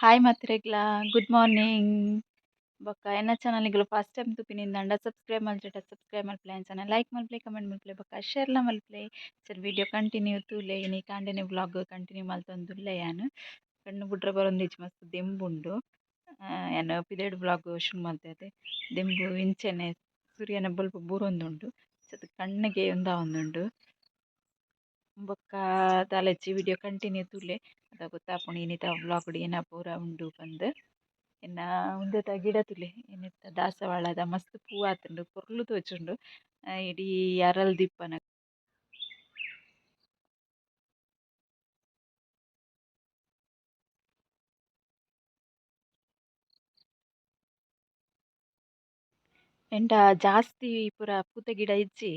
Hi ಮಾತ್ರೆಗ್ಲಾ good morning ಬೊಕ್ಕ ಎನ್ನ ಚಾನಲ್ಗಳು ಫಸ್ಟ್ ಟೈಮ್ ತುಪಿನಿಂದ ಸಬ್ಸ್ಕ್ರೈಬ್ ಮಲ್ಚಟ ಸಬ್ಸ್ಕ್ರೈಬ್ ಮಲ್ಪಲೆ ಅಂಚನೆ ಲೈಕ್ ಮಲ್ಪಲೆ ಕಮೆಂಟ್ ಮಲ್ಪಲೆ ಬೊಕ್ಕ ಶೇರ್ಲ ಮಲ್ಪಲೆ ಸರ್ ವಿಡಿಯೋ ಕಂಟಿನ್ಯೂ ತೂಲೆ ಇನಿ ಕಾಂಡೆನೆ ವ್ಲಾಗ್ ಕಂಟಿನ್ಯೂ ಮಲ್ತೊಂದುಲ್ಲೆ ಯಾನ್ ಕಣ್ಣು ಬುಡ್ರ ಬರೊಂದಿಜ್ಜಿ ಮಸ್ತ್ ದೆಂಬುಂಡು ಯಾನ್ ಪಿದೆಡ್ ವ್ಲಾಗ್ ಶುರು ಮಲ್ತೆತೆ ದೆಂಬು ಇಂಚೆನೆ ಸೂರ್ಯನ ಬೊಲ್ಪ ಬೂರೊಂದುಂಡು ಸತ್ ಕಣ್ಣಿಗೆ ಉಂದಾವೊಂದುಂಡು ಬೊಕ್ಕ ದಾಲೆಜ್ಜಿ ವಿಡಿಯೋ ಕಂಟಿನ್ಯೂ ತೂಲೆ ಅದ ಗೊತ್ತಾಪುಂಡು ಇನಿತ ವ್ಲಾಗ್ ಏನ ಪೂರ ಉಂಡು ಪಂದ್ ಎನ್ನ ಉಂದೆತ ಗಿಡ ತುಲೆ ಏನಿತ್ತ ದಾಸವಾಳದ ಮಸ್ತ್ ಪೂ ಆತುಂಡು ಪೊರ್ಲು ತೋಜುಂಡು ಇಡೀ ಅರಲ್ ದಿಪ್ಪನ ಎಂಡ ಜಾಸ್ತಿ ಪೂರ ಪೂತ ಗಿಡ ಇಜ್ಜಿ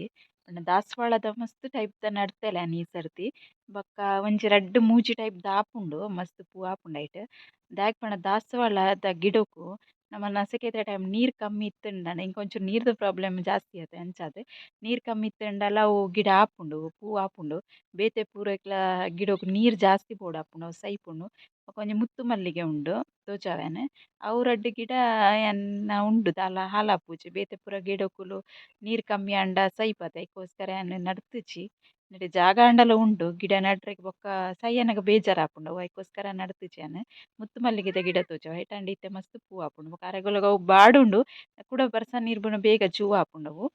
ದಾಸವಾಳದ ಮಸ್ತ್ ಟೈಪ್ದ ನಡ್ತೆಲೆ ಈ ಸರ್ತಿ ಬೊಕ್ಕ ಒಂಜಿ ರಡ್ಡ್ ಮೂಜಿ ಟೈಪ್ ಆಪುಂಡು ಮಸ್ತ್ ಪೂ ಆಪುಂಡು ಐಟ್ ದಾಯೆ ಪಂಡ ದಾಸವಾಳದ ಗಿಡಕ್ಕೂ ನಮ ನಸಕೆದ ಟೈಮ್ ನೀರ್ ಕಮ್ಮಿ ಇತ್ತುಂಡ ಇಂಕೊಂಚೂರು ನೀರ್ದ ಪ್ರಾಬ್ಲಮ್ ಜಾಸ್ತಿ ಆತೆ ಅಂಚಾದ್ ನೀರ್ ಕಮ್ಮಿ ಇತ್ತುಂಡಲ ಅವು ಗಿಡ ಆಪುಂಡು ಪೂ ಆಪುಂಡು ಬೇತೆ ಪೂರಕ್ಲ ಗಿಡಕ್ ನೀರ್ ಜಾಸ್ತಿ ಪೋಡಾಪುಂಡು ಅವು ಸೈಪುಂಡು ಒಂಜಿ ಮುತ್ತು ಮಲ್ಲಿಗೆ ಉಂಡು ತೋಜಾವೆನ್ ಅವು ರಡ್ಡ್ ಗಿಡ ಎನ್ನ ಉಂಡು ದಾಲ ಹಾಲಾಪುಜಿ ಬೇತೆ ಪೂರ ಗಿಡಕುಲು ನೀರ್ ಕಮ್ಮಿ ಆಂಡ ಸೈಪದ ಐಕೋಸ್ಕರ ಯಾನ್ ನಡ್ತಿಜಿ ನೆಟೆ ಜಾಗ ಆಂಡಲ ಉಂಡು ಗಿಡ ನಡ್ರೆಗ್ ಬೊಕ್ಕ ಸೈಯನಗ ಬೇಜಾರ್ ಆಪುಂಡು ಅವು ಐಕೋಸ್ಕರ ನಡ್ತಿಜಿ ಯಾನ್ ಮುತ್ತು ಮಲ್ಲಿಗೆದ ಗಿಡ ತೋಜವ ಐಟಂಡ ಇತ್ತೆ ಮಸ್ತ್ ಪೂ ಆಪುಂಡು ಬೊಕ ಅರೆಗೊಳಗ ಅವು ಬಾಡುಂಡು ಕುಡ ಬರ್ಸ ನೀರ್ ಬುನ ಬೇಗ ಜೂ ಆಪುಂಡು ಅವು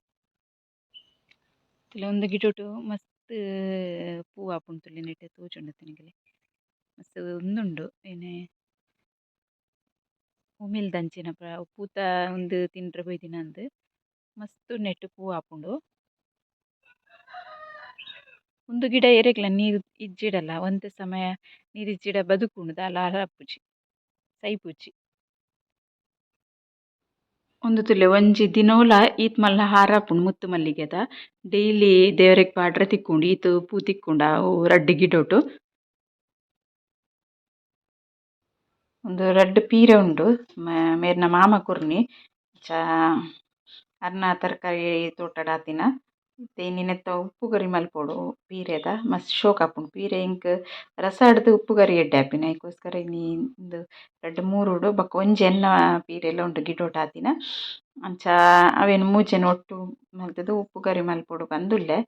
ತುಲೆ ಒಂಜಿ ಗಿಡಟು ಮಸ್ತ್ ಪೂ ಆಪುಂಡು ತುಲೆ ನೆಟೆ ತೋಜುಂಡು ತಿನಗೆಲೆ ಮಸ್ತ್ ಉಂದುಂಡು ಏನೆ ಉಮಿಲ್ದಂಚಿನ ಪೂತ ಉಂದು ತಿಂಡ್ರೆ ಬೈದಿನಂದ್ ಮಸ್ತ್ ನೆಟ್ ಪೂ ಆಪುಂಡು ಉಂದು ಗಿಡ ಎರೆಗ್ಲ ನೀರ್ ಇಜ್ಜಿಡಲ ಒಂತೆ ಸಮಯ ನೀರ್ ಇಜ್ಜಿಡ ಬದುಕುಂಡು ದಾಲ ಹರಪುಜಿ ಸೈಪುಜಿ ಉಂದು ತುಲೆ ಒಂಜಿ ದಿನೋಲ ಈತ್ ಮಲ್ಲ ಹಾರಾಪುಂಡು ಮುತ್ತು ಮಲ್ಲಿಗೆದ ಡೈಲಿ ದೇವರೆಗ್ ಪಾಡ್ರೆ ತಿಕ್ಕುಂಡು ಈತ್ ಪೂ ತಿಕ್ಕುಂಡು ಅವು ರಡ್ಡ್ ಗಿಡೊಟು ಒಂದು ರಡ್ಡ್ ಪೀರೆ ಉಂಡು ಮೇರ್ನ ಮಾಮ ಕೊರ್ನಿ ಚಾ ಅರ್ನ ತರಕಾರಿ ತೋಟಡ್ ಆತಿನ ಇತ್ತೆ ಉಪ್ಪುಗರಿ ಮಲ್ಪೊಡು ಪೀರೆದ ಮಸ್ತ್ ಶೋಕ್ ಆಪುಂಡು ಪೀರೆ ಇಂಕ್ ರಸ ಹಿಡ್ದ್ ಉಪ್ಪುಗರಿ ಎಡ್ಡೆ ಆಪಿನ ಐಕೋಸ್ಕರ ಇನಿ ಉಂದು ರಡ್ಡ್ ಮೂರುಡು ಬೊಕ ಒಂಜಿ ಎನ್ನ ಪೀರೆಲ ಉಂಡು ಗಿಡೊಟ್ ಆತಿನ ಅಂಚ ಅವೆನ್ ಮೂಜೆನ್ ಒಟ್ಟು ಮಲ್ತುದು ಉಪ್ಪುಗರಿ ಮಲ್ಪೊಡು ಪಂದುಲ್ಲೆ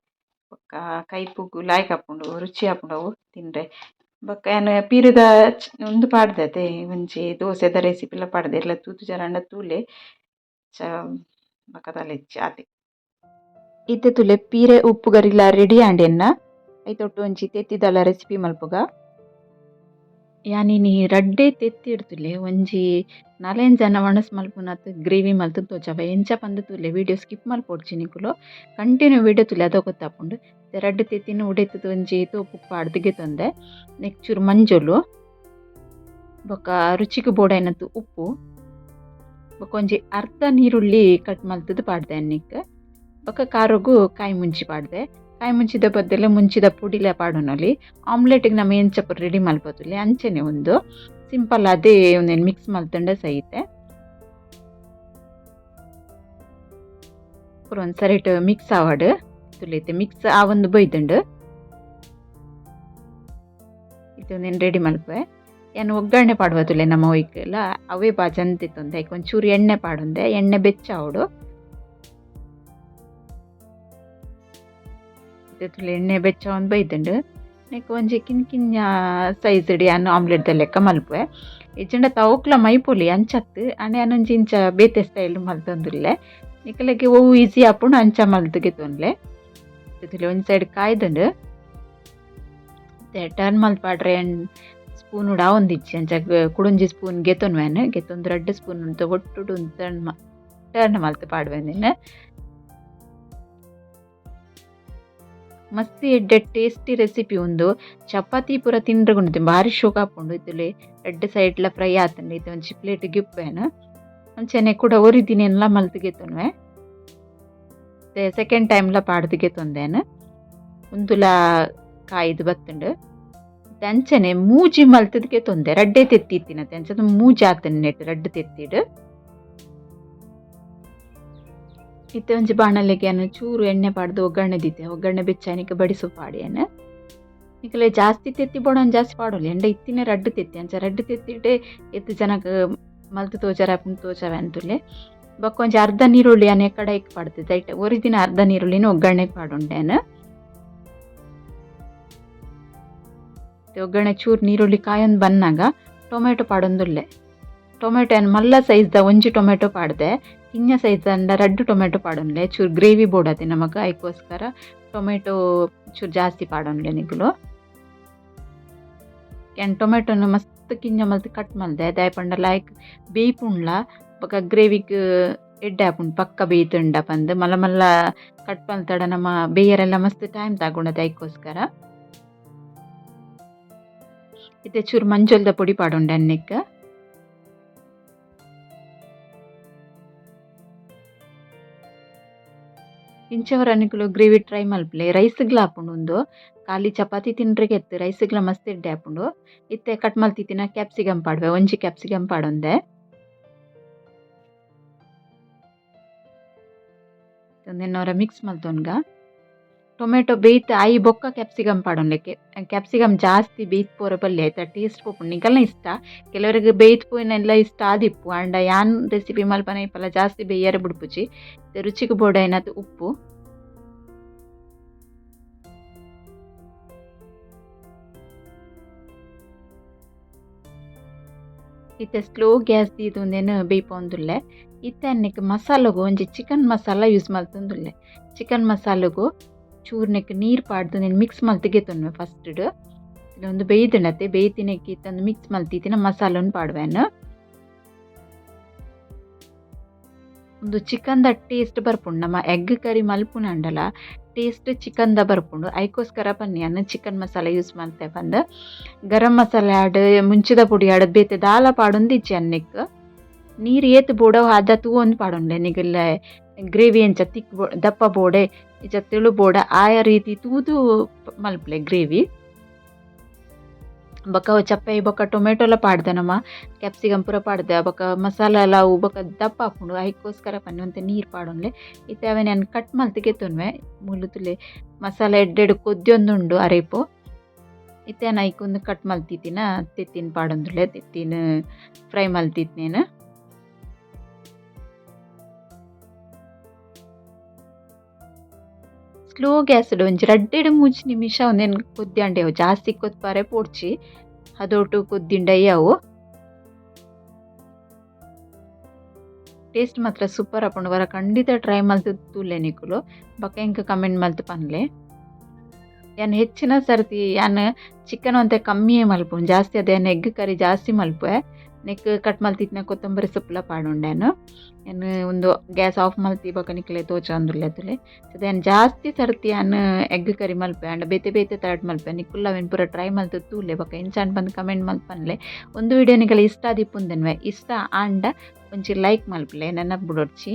ಬೊಕ್ಕ ಕೈಪುಗು ಲಾಯ್ಕ್ ಆಪುಂಡು ರುಚಿ ಆಪುಂಡು ಅವು ತಿನ್ರೆ ಬೊಕ ಯಾನ್ ಪೀರೆದ ಉಂದು ಪಾಡ್ದೆ ಅತೆ ಒಂಜಿ ದೋಸೆದ ರೆಸಿಪಿಲ ಪಾಡ್ದೆ ಎಲ್ಲ ತೂತು ಜರಂಡ ತೂಲೆ ಚ ಬೊಕ ದಾಲೆಜ್ಜಿ ಆತೆ ಇತ್ತೆ ತುಲೆ ಪೀರೆ ಉಪ್ಪುಗರಿಲ ರೆಡಿ ಆಂಡ್ ಎನ್ನ ಐತೊಟ್ಟು ಒಂಜಿ ತೆತ್ತಿದಲ ರೆಸಿಪಿ ಮಲ್ಪುಗ ಯಾನಿನಿ ರಡ್ಡೆ ತೆತ್ತಿಡ್ ತುಲೆ ಒಂಜಿ ನಾಲೆಂಜನ ವಣಸ್ ಮಲ್ಪುನತ್ ಗ್ರೇವಿ ಮಲ್ತು ತೋಜವ ಎಂಚ ಪಂದ್ ತುಲೆ ವಿಡಿಯೋ ಸ್ಕಿಪ್ ಮಲ್ಪೊಡ್ಚಿ ನಿಕುಲು ಕಂಟಿನ್ಯೂ ವಿಡಿಯೋ ತುಲೆ ಅದ ಗೊತ್ತಾಪುಂಡು ರಡ್ಡ್ ತೆತ್ತಿನ ಉಡೆತುದು ಒಂಜಿ ತೋಪು ಪಾಡ್ದ್ ಗೆತೊಂದೆ ನೆಕ್ಚೂರು ಮಂಜೊಲು ಬೊಕ ರುಚಿಗ್ ಬೋಡಾಯಿನತ್ ಉಪ್ಪು ಬೊಕ ಒಂಜಿ ಅರ್ಧ ನೀರುಳ್ಳಿ ಕಟ್ ಮಲ್ತುದು ಪಾಡ್ದೆ ಅನ್ನಿಕ್ ಬೊಕ ಕಾರೊಗು ಕಾಯಿ ಮುಂಚಿ ಪಾಡ್ದೆ ಕಾಯಿ ಮುಂಚಿದ ಬದ್ದೆಲೆ ಮುಂಚಿದ ಪುಡಿಲ ಪಾಡೊನೊಲಿ ಆಮ್ಲೆಟ್ಗೆ ನಮ ಎಂಚ ಪೂರ ರೆಡಿ ಮಲ್ಪೊತುಲೆ ಅಂಚನೆ ಒಂದು ಸಿಂಪಲ್ ಅದೇ ಒಂದೇನು ಮಿಕ್ಸ್ ಮಲ್ತಂಡ ಸೈತೆ ಪೂರ ಒಂದು ಸರಿಟ್ ಮಿಕ್ಸ್ ಆವಡ್ ತುಲೆತೆ ಮಿಕ್ಸ್ ಆವೊಂದು ಬೈದುಂಡು ಇದೊಂದೇನು ರೆಡಿ ಮಲ್ಪೆ ಏನು ಒಗ್ಗರಣೆ ಪಾಡುವ ತುಲೆ ನಮ್ಮ ಒಯ್ಕೆಲ್ಲ ಅವೇ ಬಾಜಂತಿತ್ತೊಂದೆ ಐಕ್ ಒಂಚೂರು ಎಣ್ಣೆ ಪಾಡೊಂದೆ ಎಣ್ಣೆ ಬೆಚ್ಚಾವಡು ತುಲೆ ಎಣ್ಣೆ ಬೆಚ್ಚ ಒಂದು ಬೈದುಂಡು ನೆಕ್ ಒಂಜಿ ಕಿನ್ನ ಸೈಜ್ಡ್ ಯಾನ್ ಆಮ್ಲೆಟ್ ದ ಲೆಕ್ಕ ಮಲ್ಪುವೆ ಇಜ್ಜಂಡ ತವಕ್ಲ ಮೈಪೊಲಿ ಅಂಚತ್ತು ಆಂಡ ಯಾನೊಂಜಿ ಇಂಚ ಬೇತೆ ಸ್ಟೈಲ್ ಮಲ್ತೊಂದುಲ್ಲೆ ನಿಕಲೆಗೆ ಒವು ಈಸಿ ಆಪುಂಡು ಅಂಚ ಮಲ್ತು ಗೆತೊನ್ಲೆ ತುಲೆ ಒಂಜಿ ಸೈಡ್ ಕಾಯ್ದುಂಡು ಟರ್ನ್ ಮಲ್ಪಾಡ್ರೆ ಸ್ಪೂನ್ ಉಡ ಒಂದಿಜ್ಜಿ ಅಂಚ ಕುಡೊಂಜಿ ಸ್ಪೂನ್ ಗೆತೊನ್ವೆನ್ ಗೆತೊಂದು ರಡ್ಡ್ ಸ್ಪೂನ್ ಉಂತು ಒಟ್ಟುಡು ಟರ್ನ್ ಮಲ್ತು ಪಾಡ್ವೆನ್ ಮಸ್ತ್ ಎಡ್ಡೆ ಟೇಸ್ಟಿ ರೆಸಿಪಿ ಉಂದು ಚಪಾತಿ ಪೂರ ತಿಂಡ್ರೆ ಭಾರಿ ಶೋಕ್ ಆಪುಂಡು ಇತ್ತುಲೆ ರಡ್ಡ್ ಸೈಡ್ಲ ಫ್ರೈ ಆತುಂಡು ಇದು ಒಂಜಿ ಪ್ಲೇಟ್ ಗಿಪ್ಪೇನ್ ಅಂಚನೆ ಕೂಡ ಒರಿದಿನೆಲ್ಲ ಮಲ್ತು ಗೆತೊನ್ವೆ ಸೆಕೆಂಡ್ ಟೈಮ್ಲ ಪಾಡ್ದು ಗೆತೊಂದೇನ್ ಉಂದುಲ ಕಾಯ್ದು ಬತ್ತುಂಡು ಅಂಚನೆ ಮೂಜಿ ಮಲ್ತದ್ ಗೆತೊಂದೆ ರಡ್ಡೆ ತೆತ್ತಿತ್ತಿನತೆ ಅಂಚದ ಮೂಜಿ ಆತುಂಡು ನೆಟ್ ರಡ್ಡ್ ತೆತ್ತಿಡ್ ಇತ್ತೆ ಒಂಜಿ ಬಾಣಲೆಗೆ ಚೂರು ಎಣ್ಣೆ ಪಾಡ್ದು ಒಗ್ಗರಣೆ ದಿತ್ತೆ ಒಗ್ಗರಣೆ ಬೆಚ್ಚಾನಿಕ ಬಡಿಸು ಪಾಡ್ಯೆನ್ ನಿಕಲೆ ಜಾಸ್ತಿ ತೆತ್ತಿ ಬೋಡನ್ ಜಾಸ್ತಿ ಪಾಡೋಲಿ ಎಂಡ ಇತ್ತಿನ ರಡ್ಡು ತೆತ್ತಿ ಅಂಚ ರಡ್ಡು ತೆತ್ತಿಟ್ಟೆ ಎತ್ತು ಜನಕ್ಕೆ ಮಲ್ತು ತೋಜಾರ ಪುಂಡು ತೋಜಾವೆ ಅಂತುಲೆ ಬಕ್ಕೊಂಚ ಅರ್ಧ ನೀರುಳ್ಳಿ ಅನೆ ಕಡಾಯಿಗೆ ಪಾಡ್ತದೆ ಐಟ್ ಒರಿ ದಿನ ಅರ್ಧ ನೀರುಳ್ಳಿನ ಒಗ್ಗರಣೆಗೆ ಪಾಡುಂಡೇನು ಒಗ್ಗರಣೆ ಚೂರು ನೀರುಳ್ಳಿ ಕಾಯೊಂದು ಬನ್ನಾಗ ಟೊಮೆಟೊ ಪಾಡೊಂದುಲ್ಲೆ ಟೊಮೆಟೊ ಏನು ಮಲ್ಲ ಸೈಜ್ದ ಒಂಜಿ ಟೊಮೆಟೊ ಪಾಡ್ದೆ ಕಿಂಜ ಸೈಜ್ ಅಂಡ ರಡ್ಡು ಟೊಮೆಟೊ ಪಾಡೊನ್ಲೆ ಚೂರು ಗ್ರೇವಿ ಬೋಡತೆ ನಮಗೆ ಅದಕ್ಕೋಸ್ಕರ ಟೊಮೆಟೊ ಚೂರು ಜಾಸ್ತಿ ಪಾಡೊನ್ಲೆ ನಿಗುಲು ಕೆನ್ ಟೊಮೆಟೊನ ಮಸ್ತ್ ಕಿಂಜ ಮಲ್ತು ಕಟ್ ಮಲ್ದೆ ದಾಯಪಂಡ ಲಾಯ್ಕ್ ಬೇಯ್ಪುಂಡ್ಲ ಬೊಕ ಗ್ರೇವಿಗ್ ಎಡ್ಡೆ ಆಪುಂಡು ಪಕ್ಕ ಬೇಯ್ತುಂಡ ಪಂದ್ ಮಲ್ಲ ಮಲ್ಲ ಕಟ್ ಮಲ್ತಡ ನಮ್ಮ ಬೇಯರೆಲ್ಲ ಮಸ್ತ್ ಟೈಮ್ ತಗೊಂಡದ ಅದಕ್ಕೋಸ್ಕರ ಇತ್ತೆ ಚೂರು ಮಂಜೊಲ್ದ ಪೊಡಿ ಪಾಡೊಂಡೆ ಅನ್ನೆಕ್ ಇಂಚವರ ಅನ್ನಿಕುಲು ಗ್ರೇವಿ ಟ್ರೈ ಮಲ್ಪಲೆ ರೈಸ್ಗ್ಲ ಹಾಪುಂಡು ಒಂದು ಖಾಲಿ ಚಪಾತಿ ತಿನ್ರಿಗೆ ಎತ್ತು ರೈಸ್ಗ್ಲ ಮಸ್ತ್ ಎಡ್ಡೆ ಹಾಪುಂಡು ಇತ್ತೆ ಕಟ್ ಮಲ್ತಿತ್ತಿನ ಕ್ಯಾಪ್ಸಿಕಮ್ ಪಾಡ್ವೆ ಒಂಜಿ ಕ್ಯಾಪ್ಸಿಕಮ್ ಪಾಡೊಂದೆ ಒಂದೆನ್ನವರ ಮಿಕ್ಸ್ ಮಲ್ತೊನ್ಗ ಟೊಮೆಟೊ ಬೇಯ್ತು ಆಯಿ ಬೊಕ್ಕ ಕ್ಯಾಪ್ಸಿಕಮ್ ಪಾಡೊನ್ಲೆಕ್ಕೆ ಕ್ಯಾಪ್ಸಿಕಮ್ ಜಾಸ್ತಿ ಬೇಯ್ತು ಪೋರ ಪಲ್ಯ ಆಯ್ತಾ ಟೇಸ್ಟ್ ಪೋಪುಂಡು ನಿಕಲ್ನ ಇಷ್ಟ ಕೆಲವರಿಗೆ ಬೇಯ್ತು ಪೋಯಿನೆಲ್ಲ ಇಷ್ಟ ಆದಿಪ್ಪು ಆಂಡ ಯಾನ್ ರೆಸಿಪಿ ಮಲ್ಪನ ಇಪ್ಪಲ್ಲ ಜಾಸ್ತಿ ಬೇಯ್ಯರೆ ಬಿಡ್ಪುಜಿ ರುಚಿಗೆ ಬೋಡ ಏನದು ಉಪ್ಪು ಇತ್ತೆ ಸ್ಲೋ ಗ್ಯಾಸ್ ಇದೊಂದೇನು ಬೇಯ್ಪೊಂದುಲ್ಲೆ ಇತ್ತೆ ಅನ್ನಕ್ಕೆ ಮಸಾಲೆಗೂ ಒಂಜಿ ಚಿಕನ್ ಮಸಾಲ ಯೂಸ್ ಮಲ್ತೊಂದುಲ್ಲೆ ಚಿಕನ್ ಮಸಾಲೆಗೂ ಚೂರ್ನೆಕ್ ನೀರು ಪಾಡ್ದು నేను ಮಿಕ್ಸ್ ಮಲ್ತಿಗೆತ್ತೊನ್ವೆ ಫಸ್ಟ್ ಇಲ್ಲೊಂದು ಬೇಯ್ದನತ್ತೆ ಬೇಯ್ತಿನಕ್ಕೆ ಇತ್ತಂದು ಮಿಕ್ಸ್ ಮಲ್ತಿತ್ತಿನ ಮಸಾಲನ್ನು ಪಾಡ್ವೇನು ಒಂದು ಚಿಕನ್ದ ಟೇಸ್ಟ್ ಬರ್ಪುಂಡು ನಮ್ಮ ಎಗ್ ಕರಿ ಮಲ್ಪುನ ಅಂಡಲ ಟೇಸ್ಟ್ ಚಿಕನ್ದ ಬರ್ಪುಂಡು ಅದಕ್ಕೋಸ್ಕರ ಪನ್ನಿ ಅನ್ನ ಚಿಕನ್ ಮಸಾಲ ಯೂಸ್ ಮಾಡ್ತೆ ಬಂದು ಗರಂ ಮಸಾಲೆ ಆಡ್ ಮುಂಚಿದ ಪುಡಿ ಆಡ್ ಬೇತೆ ದಾಲ ಪಾಡೊಂದು ಇಚ್ಚೆ ಅನ್ನಕ್ಕೆ ನೀರು ಏತ್ ಬೋಡ ಅದ ತೂ ಒಂದು ಪಾಡೊಂಡ್ಲೆ ನಿಗಲ್ಲ ಗ್ರೇವಿ ಎಂಚ ತಿಕ್ ದಪ್ಪ ಬೋಡೆ ಇಚ ತೆಳು ಬೋಡ ಆಯಾ ರೀತಿ ತೂದು ಮಲ್ಪಲೆ ಗ್ರೇವಿ ಬೊಕ ಚಪ್ಪೈ ಬೊಕ ಟೊಮೆಟೊಲ ಪಾಡ್ದೆ ನಮ್ಮ ಕ್ಯಾಪ್ಸಿಕಮ್ ಪೂರ ಪಾಡ್ದೆ ಬೊಕ ಮಸಾಲ ಎಲ್ಲ ಅವು ಬೊಕ ದಪ್ಪ ಹಾಕೊಂಡು ಅದಕ್ಕೋಸ್ಕರ ಪನ್ನಿ ಒಂತೆ ನೀರು ಪಾಡೊನ್ಲೆ ಇತ್ತೆ ಅವೆ ನಾನು ಕಟ್ ಮಲ್ತಿಗೆತ್ತೊನ್ವೆ ಮುಳುತುಲೆ ಮಸಾಲೆ ಎಡ್ಡೆಡು ಕೊದ್ಯೊಂದುಂಡು ಅರೇಪು ಇತ್ತೆ ನಾನು ಐಕೊಂದು ಕಟ್ ಮಲ್ತಿತ್ತಿನ ತೆತ್ತಿನ ಪಾಡೊಂದುಲ್ಲೆ ತೆತ್ತಿನ ಫ್ರೈ ಮಲ್ತಿತ್ನೇನು ಸ್ಲೋ ಗ್ಯಾಸ್ ಒಂಜಿ 2-3 ನಿಮಿಷ ಒಂದೇನು ಕೊದ್ಯಾಂಡೆವು ಜಾಸ್ತಿ ಕೊತ್ಪಾರೆ ಪೋಡ್ಚಿ ಅದೊಟ್ಟು ಕೊದ್ದಿಂಡಯ್ಯವು ಟೇಸ್ಟ್ ಮಾತ್ರ ಸೂಪರ್ ಹಾಕೊಂಡು ವರ ಖಂಡಿತ ಟ್ರೈ ಮಲ್ತು ತೂಲೆ ನಿಕುಲು ಬಕ್ಕ ಇಂಕ ಕಮೆಂಟ್ ಮಲ್ತು ಪನ್ಲೆ ಯಾನ್ ಹೆಚ್ಚಿನ ಸರ್ತಿ ಯಾನ್ ಚಿಕನ್ ಒಂತೆ ಕಮ್ಮಿಯೇ ಮಲ್ಪುನ್ ಜಾಸ್ತಿ ಅದೇನು ಎಗ್ ಕರಿ ಜಾಸ್ತಿ ಮಲ್ಪುವೆ ನೆಕ್ ಕಟ್ ಮಲ್ತಿತ್ನ ಕೊತ್ತಂಬರಿ ಸೊಪ್ಪುಲ ಪಾಡೊಂಡೇನು ಏನು ಒಂದು ಗ್ಯಾಸ್ ಆಫ್ ಮಲ್ತಿ ಬೊಕ ನಿಕ್ಲೆ ತೋಚ ಒಂದುಲ್ಲೆದುಲೆ ಅದೇನು ಜಾಸ್ತಿ ಸರ್ತಿ ಯಾನ್ ಎಗ್ ಕರಿ ಮಲ್ಪೆ ಆಂಡ ಬೇತೆ ಬೇತೆ ತರಡ್ ಮಲ್ಪೆ ನಿಕ್ಕುಲ್ಲ ಅವೇನು ಪೂರ ಟ್ರೈ ಮಲ್ತು ತೂಲೆ ಬೊಕ ಎಂಚಾಂಡ್ ಬಂದು ಕಮೆಂಟ್ ಮಲ್ಪನ್ಲೆ ಒಂದು ವಿಡಿಯೋ ನಿಕಲೆ ಇಷ್ಟ ಆದಿಪ್ಪುಂದೆನ್ವೆ ಇಷ್ಟ ಆಂಡ ಒಂಚಿ ಲೈಕ್ ಮಲ್ಪಲೆ ನೆನಪು ಬಿಡೋಡ್ಚಿ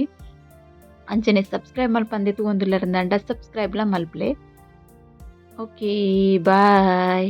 ಅಂಚನೆ ಸಬ್ಸ್ಕ್ರೈಬ್ ಮಲ್ಪಂದೆ ತೂಗೊಂದುಲ್ಲರಂದ ಸಬ್ಸ್ಕ್ರೈಬ್ಲ ಮಲ್ಪಲೆ ಓಕೆ ಬಾಯ್.